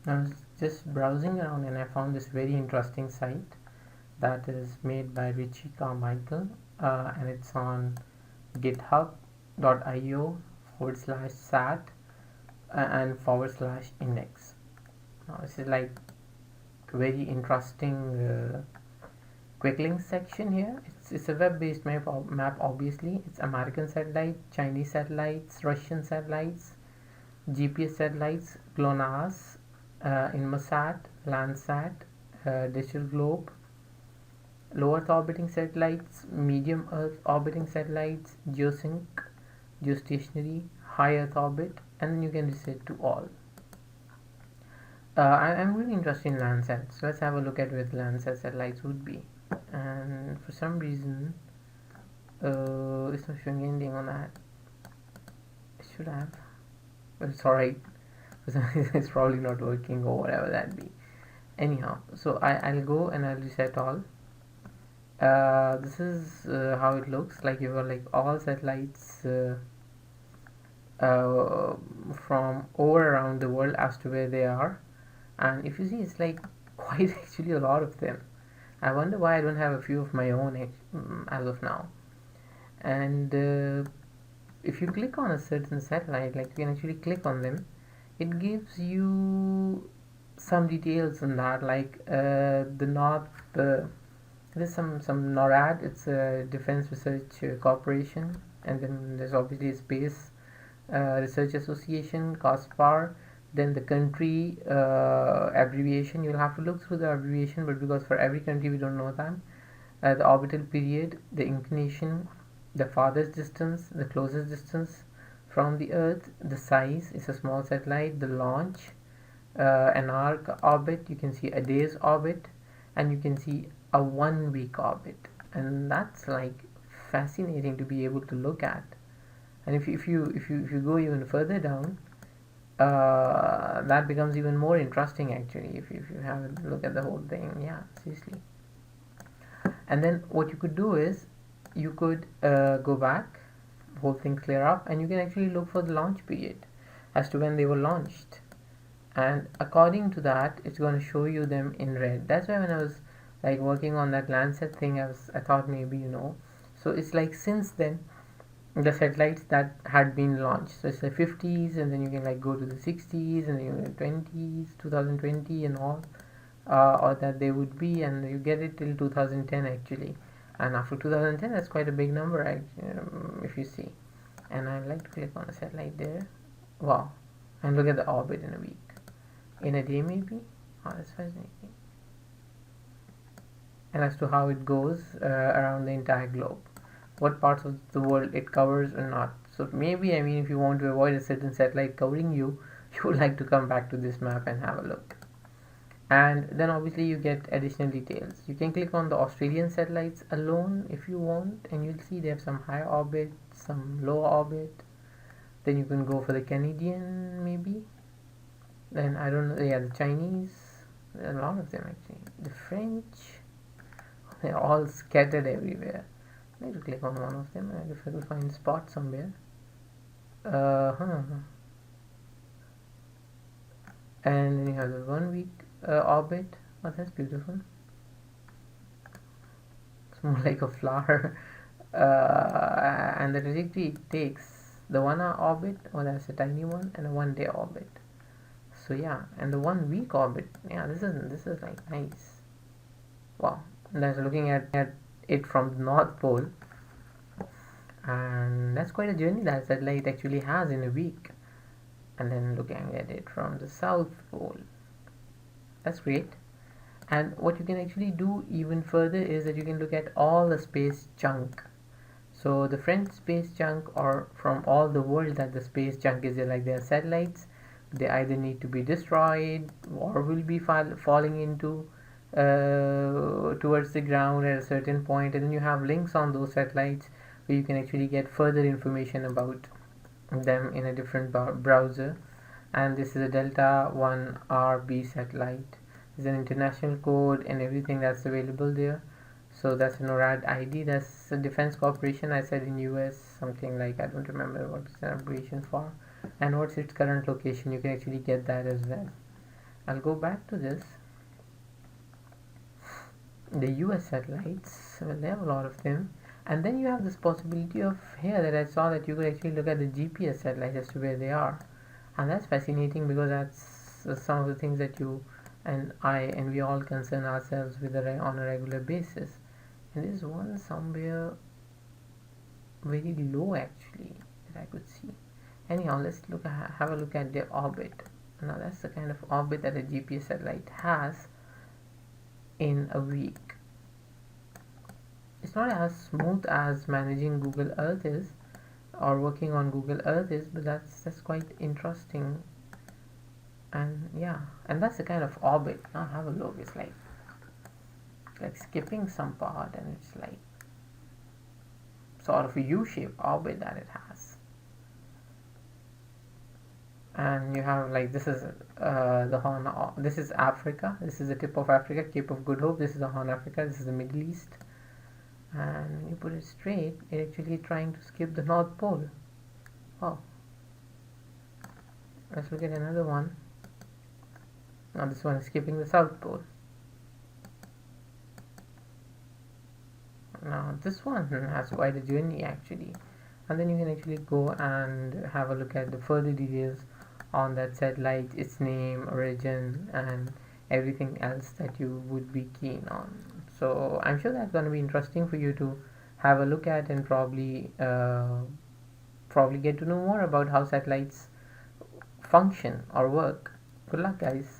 I was just browsing around and I found this very interesting site that is made by Richie Carmichael, and it's on github.io/sat and /index. Now, this is like very interesting quick links section here. It's a web-based map. Obviously, it's American satellite, Chinese satellites, Russian satellites, GPS satellites, GLONASS, Inmarsat, Landsat, Digital Globe, low Earth orbiting satellites, medium Earth orbiting satellites, geosync, geostationary, high Earth orbit, and then you can reset to all. I'm really interested in Landsat, so let's have a look at where the Landsat satellites would be. And for some reason, it's not showing anything on that. It should have, but it's alright. It's probably not working or whatever that be. Anyhow, so I'll go and I'll reset all. This is how it looks like. You've got like all satellites from all around the world as to where they are, and if you see, it's like quite actually a lot of them. I wonder why I don't have a few of my own as of now. And if you click on a certain satellite, like you can actually click on them, it gives you some details on that, like the north. There's some NORAD. It's a Defense Research Corporation, and then there's obviously Space Research Association, COSPAR. Then the country abbreviation. You'll have to look through the abbreviation, but because for every country we don't know them. The orbital period, the inclination, the farthest distance, the closest distance from the Earth, the size. It's a small satellite. The launch, an arc orbit. You can see a day's orbit, and you can see a 1 week orbit, and that's like fascinating to be able to look at. And if you go even further down, that becomes even more interesting actually. If you have a look at the whole thing, yeah, seriously. And then what you could do is you could go back, whole thing clear up, and you can actually look for the launch period as to when they were launched, and according to that it's going to show you them in red. That's why when I was like working on that Landsat thing, I thought maybe, so it's like since then the satellites that had been launched, so it's the 50s, and then you can like go to the 60s, and then you get 20s, 2020 and all, or that they would be, and you get it till 2010 actually. And after 2010, that's quite a big number if you see. And I like to click on a satellite there. Wow. And look at the orbit in a week, in a day maybe. Oh, that's fascinating. And as to how it goes around the entire globe, what parts of the world it covers or not. So maybe, I mean, if you want to avoid a certain satellite covering you, you would like to come back to this map and have a look. And then obviously you get additional details. You can click on the Australian satellites alone if you want, and you'll see they have some high orbit, some low orbit. Then you can go for the Canadian maybe. Then I don't know, yeah, the Chinese, a lot of them actually. The French, they're all scattered everywhere. I need to click on one of them and if I could find spot somewhere. And then you have the 1 week orbit. Oh, that's beautiful. It's more like a flower. And the trajectory it takes, the 1 hour orbit, oh that's a tiny one, and a 1 day orbit. So yeah, and the 1 week orbit, yeah, this is like nice. Wow. And that's looking at it from the North Pole, and that's quite a journey that satellite actually has in a week. And then looking at it from the South Pole, that's great. And what you can actually do even further is that you can look at all the space junk. So the French space junk, or from all the world that the space junk is there, like their satellites, they either need to be destroyed or will be falling into towards the ground at a certain point, and then you have links on those satellites where you can actually get further information about them in a different browser. And this is a Delta 1RB satellite. There's an international code and everything that's available there. So that's a NORAD ID. That's a defense corporation. I said in US something like, I don't remember what it's an abbreviation for, and what's its current location. You can actually get that as well. I'll go back to this. The US satellites, well, they have a lot of them. And then you have this possibility of here that I saw that you could actually look at the GPS satellites as to where they are. And that's fascinating because that's some of the things that you and I and we all concern ourselves with on a regular basis. And there's one somewhere very low actually that I could see. Anyhow, let's have a look at their orbit. Now that's the kind of orbit that a GPS satellite has in a week. It's not as smooth as managing Google Earth is or working on Google Earth is, but that's quite interesting. And yeah, and that's the kind of orbit. Now have a look. It's like skipping some part, and it's like sort of a U-shaped orbit that it has. And you have like this is the Horn. This is Africa. This is the tip of Africa, Cape of Good Hope. This is the Horn Africa. This is the Middle East. And when you put it straight, it's actually trying to skip the North Pole. Oh, let's look at another one. Now this one is skipping the South Pole. Now this one has quite a journey actually, and then you can actually go and have a look at the further details on that satellite, its name, origin, and everything else that you would be keen on. So I'm sure that's going to be interesting for you to have a look at and probably get to know more about how satellites function or work. Good luck, guys.